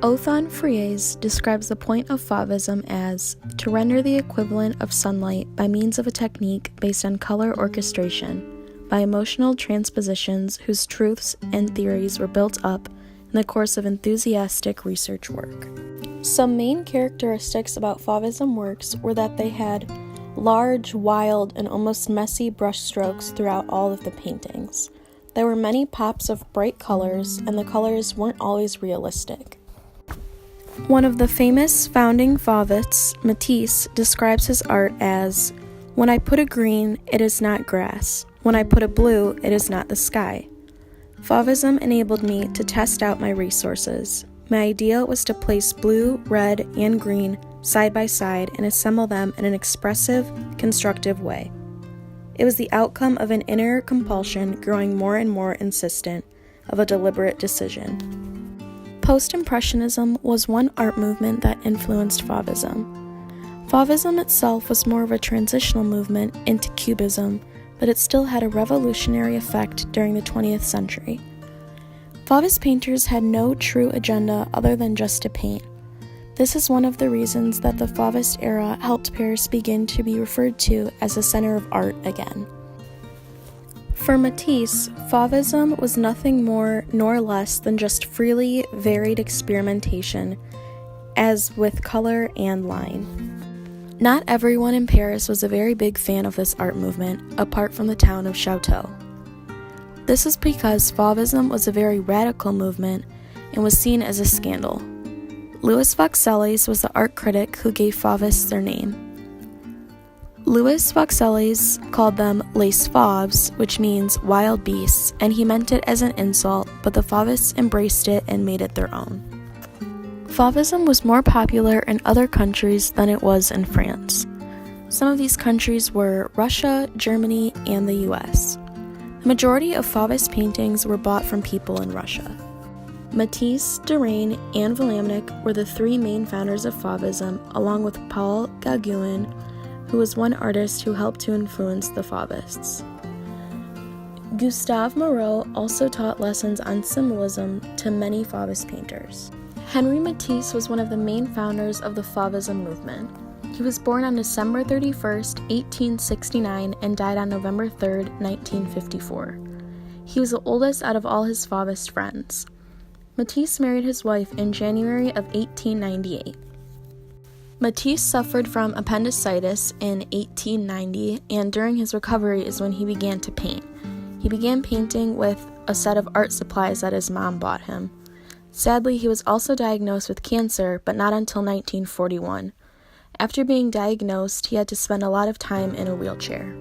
Othon Friese describes the point of Fauvism as to render the equivalent of sunlight by means of a technique based on color orchestration, by emotional transpositions whose truths and theories were built up in the course of enthusiastic research work. Some main characteristics about Fauvism works were that they had large, wild, and almost messy brushstrokes throughout all of the paintings. There were many pops of bright colors, and the colors weren't always realistic. One of the famous founding Fauvists, Matisse, describes his art as, "When I put a green, it is not grass. When I put a blue, it is not the sky." Fauvism enabled me to test out my resources. My idea was to place blue, red, and green side by side and assemble them in an expressive, constructive way. It was the outcome of an inner compulsion growing more and more insistent, of a deliberate decision. Post-Impressionism was one art movement that influenced Fauvism. Fauvism itself was more of a transitional movement into Cubism, but it still had a revolutionary effect during the 20th century. Fauvist painters had no true agenda other than just to paint. This is one of the reasons that the Fauvist era helped Paris begin to be referred to as a center of art again. For Matisse, Fauvism was nothing more nor less than just freely varied experimentation, as with color and line. Not everyone in Paris was a very big fan of this art movement, apart from the town of Château. This is because Fauvism was a very radical movement and was seen as a scandal. Louis Vauxelles was the art critic who gave Fauvists their name. Louis Vauxelles called them les fauves, which means wild beasts, and he meant it as an insult, but the Fauvists embraced it and made it their own. Fauvism was more popular in other countries than it was in France. Some of these countries were Russia, Germany, and the US. The majority of Fauvist paintings were bought from people in Russia. Matisse, Derain, and Vollaminic were the three main founders of Fauvism, along with Paul Gauguin, who was one artist who helped to influence the Fauvists. Gustave Moreau also taught lessons on symbolism to many Fauvist painters. Henri Matisse was one of the main founders of the Fauvism movement. He was born on December 31st, 1869, and died on November 3rd, 1954. He was the oldest out of all his Fauvist friends. Matisse married his wife in January of 1898. Matisse suffered from appendicitis in 1890, and during his recovery is when he began to paint. He began painting with a set of art supplies that his mom bought him. Sadly, he was also diagnosed with cancer, but not until 1941. After being diagnosed, he had to spend a lot of time in a wheelchair.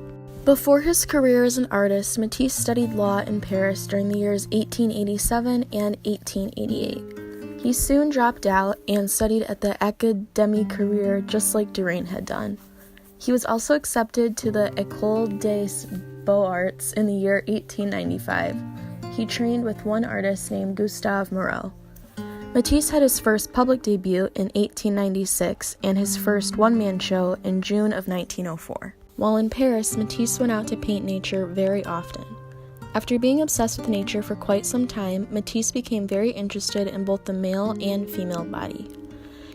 Before his career as an artist, Matisse studied law in Paris during the years 1887 and 1888. He soon dropped out and studied at the Académie Carrère just like Derain had done. He was also accepted to the École des Beaux-Arts in the year 1895. He trained with one artist named Gustave Moreau. Matisse had his first public debut in 1896 and his first one-man show in June of 1904. While in Paris, Matisse went out to paint nature very often. After being obsessed with nature for quite some time, Matisse became very interested in both the male and female body.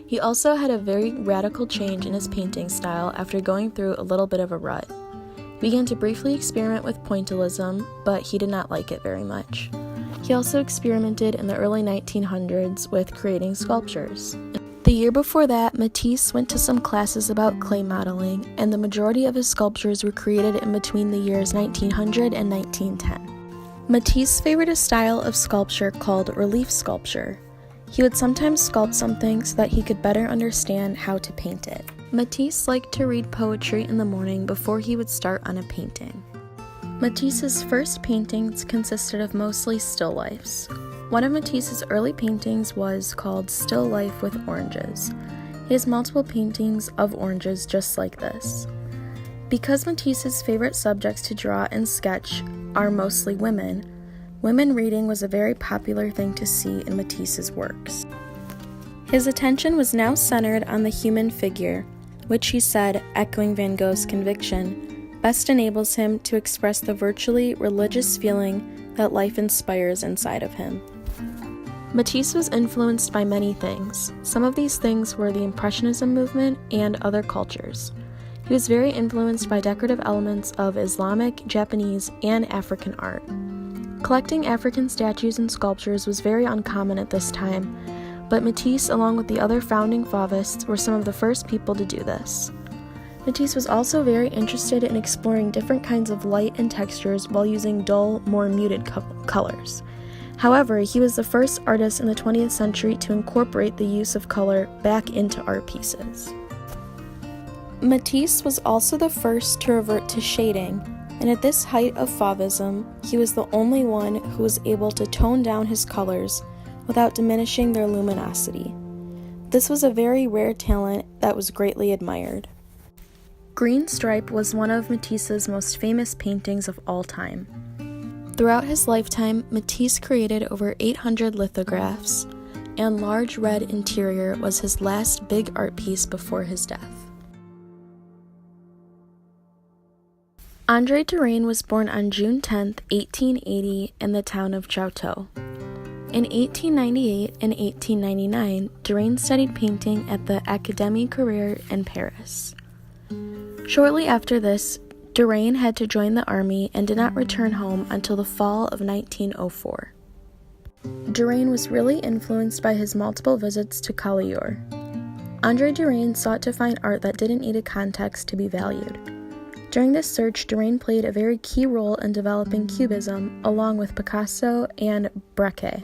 He also had a very radical change in his painting style after going through a little bit of a rut. He began to briefly experiment with pointillism, but he did not like it very much. He also experimented in the early 1900s with creating sculptures. The year before that, Matisse went to some classes about clay modeling, and the majority of his sculptures were created in between the years 1900 and 1910. Matisse favored a style of sculpture called relief sculpture. He would sometimes sculpt something so that he could better understand how to paint it. Matisse liked to read poetry in the morning before he would start on a painting. Matisse's first paintings consisted of mostly still lifes. One of Matisse's early paintings was called Still Life with Oranges. He has multiple paintings of oranges just like this. Because Matisse's favorite subjects to draw and sketch are mostly women reading was a very popular thing to see in Matisse's works. His attention was now centered on the human figure, which he said, echoing Van Gogh's conviction, best enables him to express the virtually religious feeling that life inspires inside of him. Matisse was influenced by many things. Some of these things were the Impressionism movement and other cultures. He was very influenced by decorative elements of Islamic, Japanese, and African art. Collecting African statues and sculptures was very uncommon at this time, but Matisse, along with the other founding Fauvists, were some of the first people to do this. Matisse was also very interested in exploring different kinds of light and textures while using dull, more muted colors. However, he was the first artist in the 20th century to incorporate the use of color back into art pieces. Matisse was also the first to revert to shading, and at this height of Fauvism, he was the only one who was able to tone down his colors without diminishing their luminosity. This was a very rare talent that was greatly admired. Green Stripe was one of Matisse's most famous paintings of all time. Throughout his lifetime, Matisse created over 800 lithographs, and Large Red Interior was his last big art piece before his death. André Derain was born on June 10, 1880, in the town of Château. In 1898 and 1899, Derain studied painting at the Académie Carrère in Paris. Shortly after this, Derain had to join the army and did not return home until the fall of 1904. Derain was really influenced by his multiple visits to Collioure. André Derain sought to find art that didn't need a context to be valued. During this search, Derain played a very key role in developing Cubism, along with Picasso and Breguet.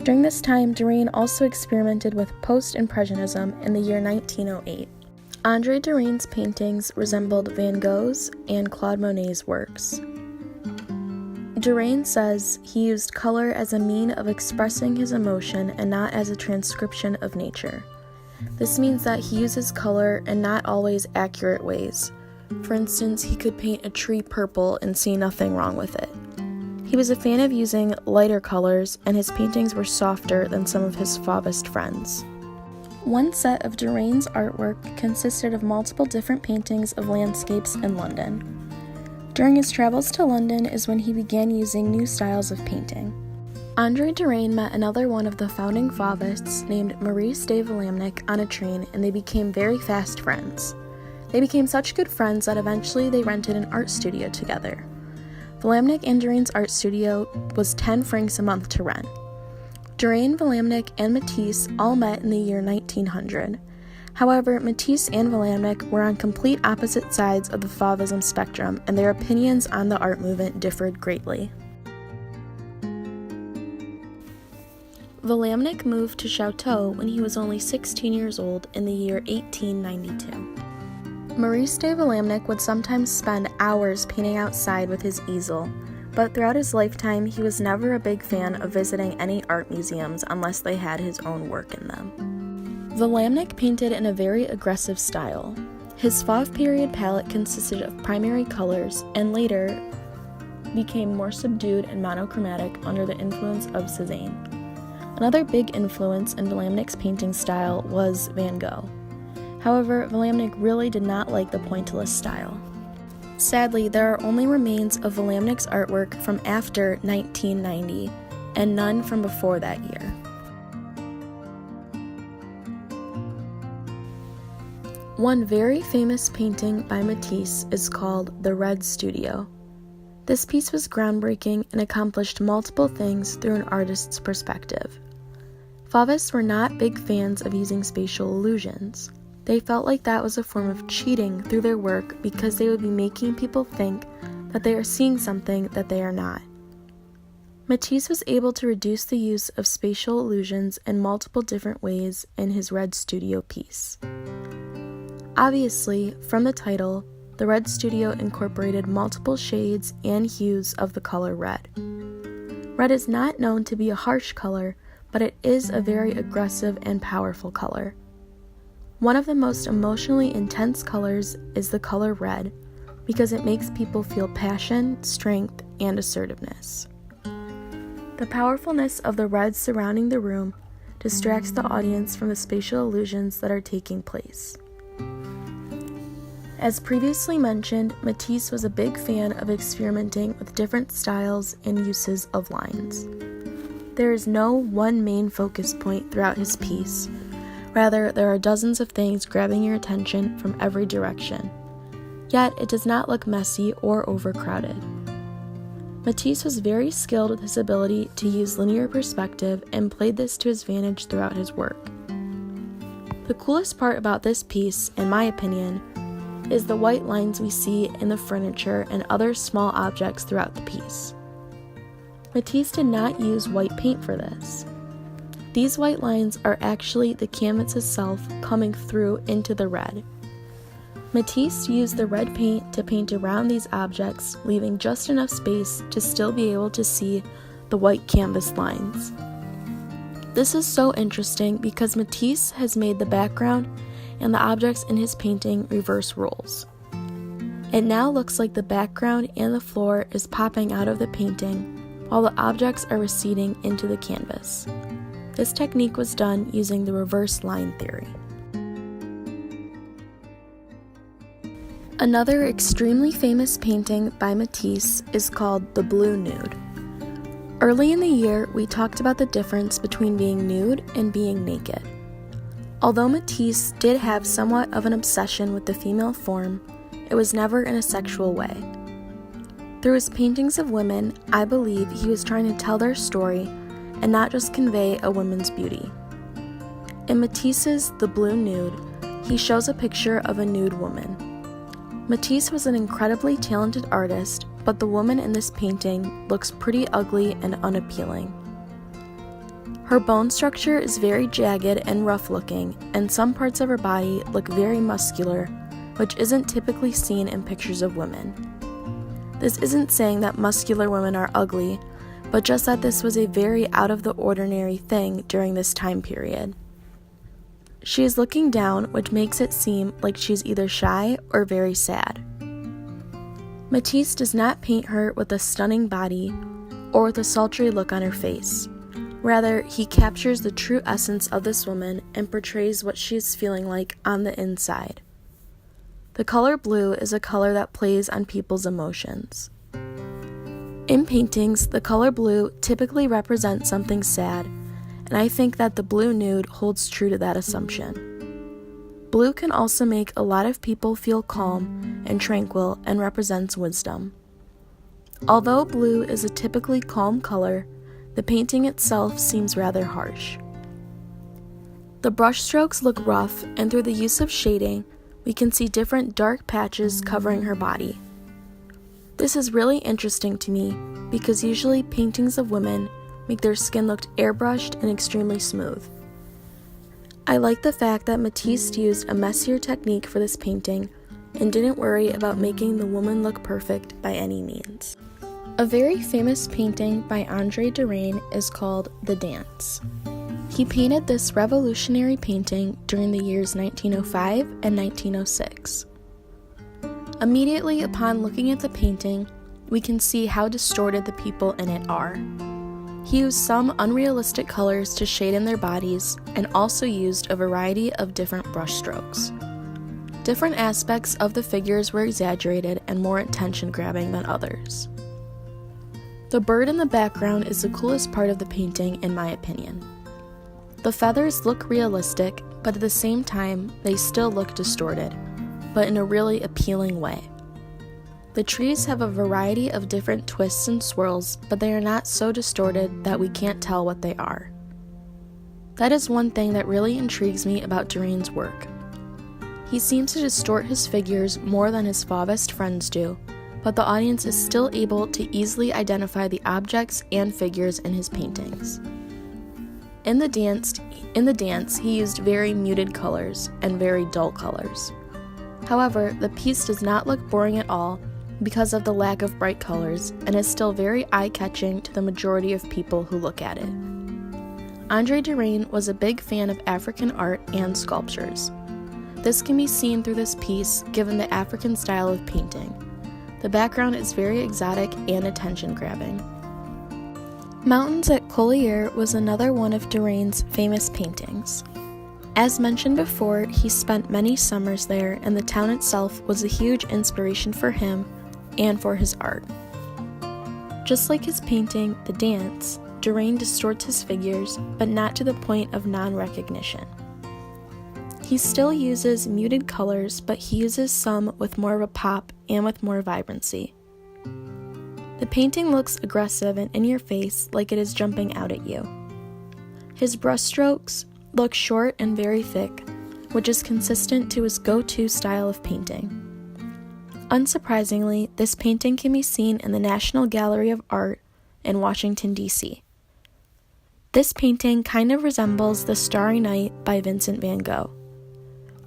During this time, Derain also experimented with Post-Impressionism in the year 1908. André Derain's paintings resembled Van Gogh's and Claude Monet's works. Derain says he used color as a mean of expressing his emotion and not as a transcription of nature. This means that he uses color in not always accurate ways. For instance, he could paint a tree purple and see nothing wrong with it. He was a fan of using lighter colors, and his paintings were softer than some of his Fauvist friends. One set of Derain's artwork consisted of multiple different paintings of landscapes in London. During his travels to London is when he began using new styles of painting. André Derain met another one of the founding Fauvists named Maurice de Valaminic on a train, and they became very fast friends. They became such good friends that eventually they rented an art studio together. Valaminic and Derain's art studio was 10 francs a month to rent. Derain, Valaminic, and Matisse all met in the year 1900. However, Matisse and Valaminic were on complete opposite sides of the Fauvism spectrum, and their opinions on the art movement differed greatly. Valaminic moved to Château when he was only 16 years old in the year 1892. Maurice de Valaminic would sometimes spend hours painting outside with his easel, but throughout his lifetime, he was never a big fan of visiting any art museums unless they had his own work in them. Valaminic painted in a very aggressive style. His Fauve period palette consisted of primary colors and later became more subdued and monochromatic under the influence of Cézanne. Another big influence in Valaminic's painting style was Van Gogh. However, Valaminic really did not like the pointillist style. Sadly, there are only remains of Valaminic's artwork from after 1990, and none from before that year. One very famous painting by Matisse is called The Red Studio. This piece was groundbreaking and accomplished multiple things through an artist's perspective. Fauvists were not big fans of using spatial illusions. They felt like that was a form of cheating through their work because they would be making people think that they are seeing something that they are not. Matisse was able to reduce the use of spatial illusions in multiple different ways in his Red Studio piece. Obviously, from the title, the Red Studio incorporated multiple shades and hues of the color red. Red is not known to be a harsh color, but it is a very aggressive and powerful color. One of the most emotionally intense colors is the color red because it makes people feel passion, strength, and assertiveness. The powerfulness of the red surrounding the room distracts the audience from the spatial illusions that are taking place. As previously mentioned, Matisse was a big fan of experimenting with different styles and uses of lines. There is no one main focus point throughout his piece. Rather, there are dozens of things grabbing your attention from every direction. Yet, it does not look messy or overcrowded. Matisse was very skilled with his ability to use linear perspective and played this to his advantage throughout his work. The coolest part about this piece, in my opinion, is the white lines we see in the furniture and other small objects throughout the piece. Matisse did not use white paint for this. These white lines are actually the canvas itself coming through into the red. Matisse used the red paint to paint around these objects, leaving just enough space to still be able to see the white canvas lines. This is so interesting because Matisse has made the background and the objects in his painting reverse roles. It now looks like the background and the floor is popping out of the painting while the objects are receding into the canvas. This technique was done using the reverse line theory. Another extremely famous painting by Matisse is called The Blue Nude. Early in the year, we talked about the difference between being nude and being naked. Although Matisse did have somewhat of an obsession with the female form, it was never in a sexual way. Through his paintings of women, I believe he was trying to tell their story and not just convey a woman's beauty. In Matisse's The Blue Nude, he shows a picture of a nude woman. Matisse was an incredibly talented artist, but the woman in this painting looks pretty ugly and unappealing. Her bone structure is very jagged and rough-looking, and some parts of her body look very muscular, which isn't typically seen in pictures of women. This isn't saying that muscular women are ugly, but just that this was a very out-of-the-ordinary thing during this time period. She is looking down, which makes it seem like she's either shy or very sad. Matisse does not paint her with a stunning body or with a sultry look on her face. Rather, he captures the true essence of this woman and portrays what she is feeling like on the inside. The color blue is a color that plays on people's emotions. In paintings, the color blue typically represents something sad, and I think that the blue nude holds true to that assumption. Blue can also make a lot of people feel calm and tranquil and represents wisdom. Although blue is a typically calm color, the painting itself seems rather harsh. The brush strokes look rough, and through the use of shading, we can see different dark patches covering her body. This is really interesting to me because usually paintings of women make their skin look airbrushed and extremely smooth. I like the fact that Matisse used a messier technique for this painting and didn't worry about making the woman look perfect by any means. A very famous painting by Andre Derain is called The Dance. He painted this revolutionary painting during the years 1905 and 1906. Immediately upon looking at the painting, we can see how distorted the people in it are. He used some unrealistic colors to shade in their bodies and also used a variety of different brush strokes. Different aspects of the figures were exaggerated and more attention-grabbing than others. The bird in the background is the coolest part of the painting in my opinion. The feathers look realistic, but at the same time, they still look distorted, but in a really appealing way. The trees have a variety of different twists and swirls, but they are not so distorted that we can't tell what they are. That is one thing that really intrigues me about Derain's work. He seems to distort his figures more than his Fauvist friends do, but the audience is still able to easily identify the objects and figures in his paintings. In the dance, he used very muted colors and very dull colors. However, the piece does not look boring at all because of the lack of bright colors and is still very eye-catching to the majority of people who look at it. Andre Derain was a big fan of African art and sculptures. This can be seen through this piece given the African style of painting. The background is very exotic and attention-grabbing. Mountains at Collier was another one of Derain's famous paintings. As mentioned before, he spent many summers there, and the town itself was a huge inspiration for him and for his art. Just like his painting, The Dance, Derain distorts his figures, but not to the point of non-recognition. He still uses muted colors, but he uses some with more of a pop and with more vibrancy. The painting looks aggressive and in your face, like it is jumping out at you. His brushstrokes look short and very thick, which is consistent to his go-to style of painting. Unsurprisingly, this painting can be seen in the National Gallery of Art in Washington, D.C. This painting kind of resembles The Starry Night by Vincent van Gogh.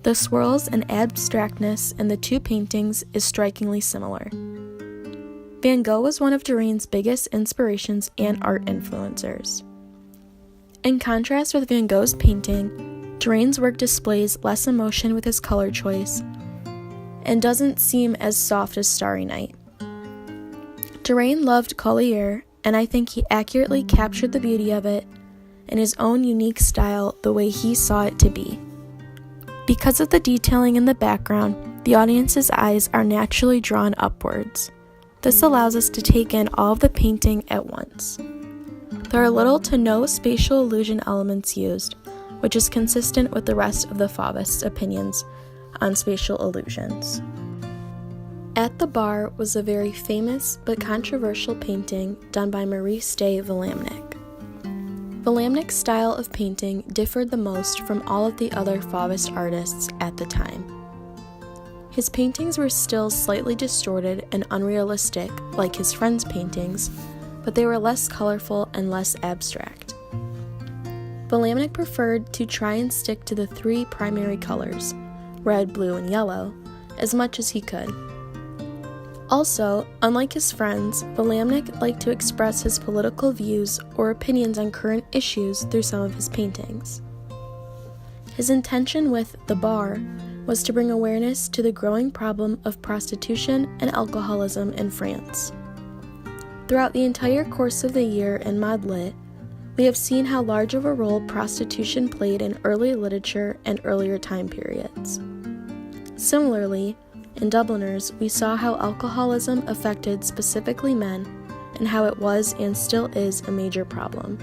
The swirls and abstractness in the two paintings is strikingly similar. Van Gogh was one of Derain's biggest inspirations and art influencers. In contrast with Van Gogh's painting, Derain's work displays less emotion with his color choice and doesn't seem as soft as Starry Night. Derain loved Collier, and I think he accurately captured the beauty of it in his own unique style the way he saw it to be. Because of the detailing in the background, the audience's eyes are naturally drawn upwards. This allows us to take in all of the painting at once. There are little to no spatial illusion elements used, which is consistent with the rest of the Fauvists' opinions on spatial illusions. At the Bar was a very famous but controversial painting done by Maurice de Villamnic. Villamnic's style of painting differed the most from all of the other Fauvist artists at the time. His paintings were still slightly distorted and unrealistic, like his friends' paintings, but they were less colorful and less abstract. Villamnic preferred to try and stick to the three primary colors, red, blue, and yellow, as much as he could. Also, unlike his friends, Villamnic liked to express his political views or opinions on current issues through some of his paintings. His intention with The Bar was to bring awareness to the growing problem of prostitution and alcoholism in France. Throughout the entire course of the year in Mod Lit, we have seen how large of a role prostitution played in early literature and earlier time periods. Similarly, in Dubliners, we saw how alcoholism affected specifically men and how it was and still is a major problem.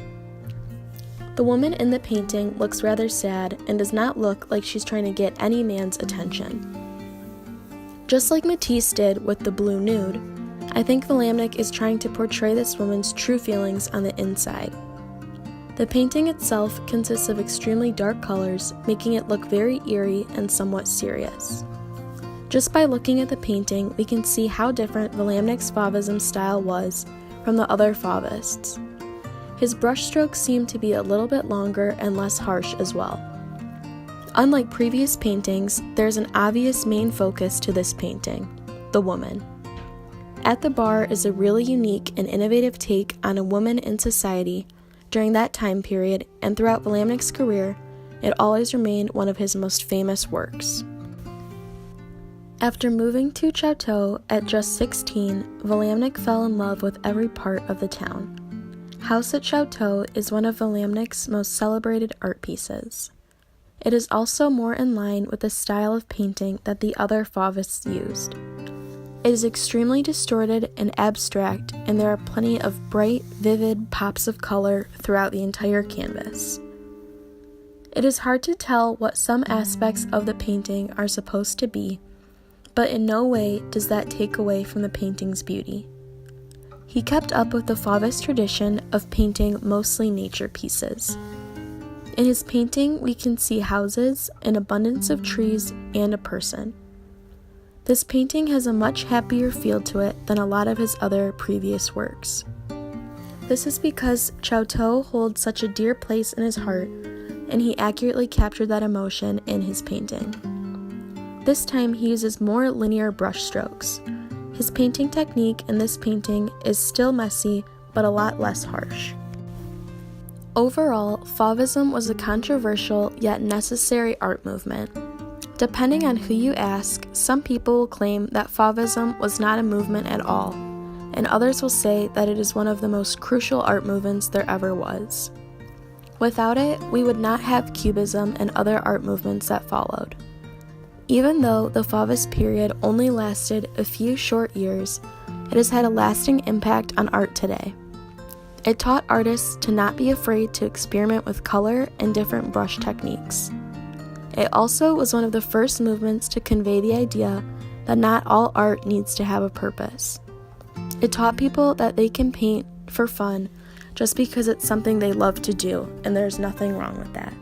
The woman in the painting looks rather sad and does not look like she's trying to get any man's attention. Just like Matisse did with the blue nude, I think Villamnic is trying to portray this woman's true feelings on the inside. The painting itself consists of extremely dark colors, making it look very eerie and somewhat serious. Just by looking at the painting, we can see how different Villamnic's Fauvism style was from the other Fauvists. His brushstrokes seem to be a little bit longer and less harsh as well. Unlike previous paintings, there's an obvious main focus to this painting, the woman. At the Bar is a really unique and innovative take on a woman in society during that time period, and throughout Villamnic's career, it always remained one of his most famous works. After moving to Chateau at just 16, Villamnic fell in love with every part of the town. House at Chateau is one of Villamnic's most celebrated art pieces. It is also more in line with the style of painting that the other Fauvists used. It is extremely distorted and abstract, and there are plenty of bright, vivid pops of color throughout the entire canvas. It is hard to tell what some aspects of the painting are supposed to be, but in no way does that take away from the painting's beauty. He kept up with the Fauvist tradition of painting mostly nature pieces. In his painting, we can see houses, an abundance of trees, and a person. This painting has a much happier feel to it than a lot of his other previous works. This is because Chateau holds such a dear place in his heart, and he accurately captured that emotion in his painting. This time he uses more linear brush strokes. His painting technique in this painting is still messy, but a lot less harsh. Overall, Fauvism was a controversial yet necessary art movement. Depending on who you ask, some people will claim that Fauvism was not a movement at all, and others will say that it is one of the most crucial art movements there ever was. Without it, we would not have Cubism and other art movements that followed. Even though the Fauvist period only lasted a few short years, it has had a lasting impact on art today. It taught artists to not be afraid to experiment with color and different brush techniques. It also was one of the first movements to convey the idea that not all art needs to have a purpose. It taught people that they can paint for fun just because it's something they love to do, and there's nothing wrong with that.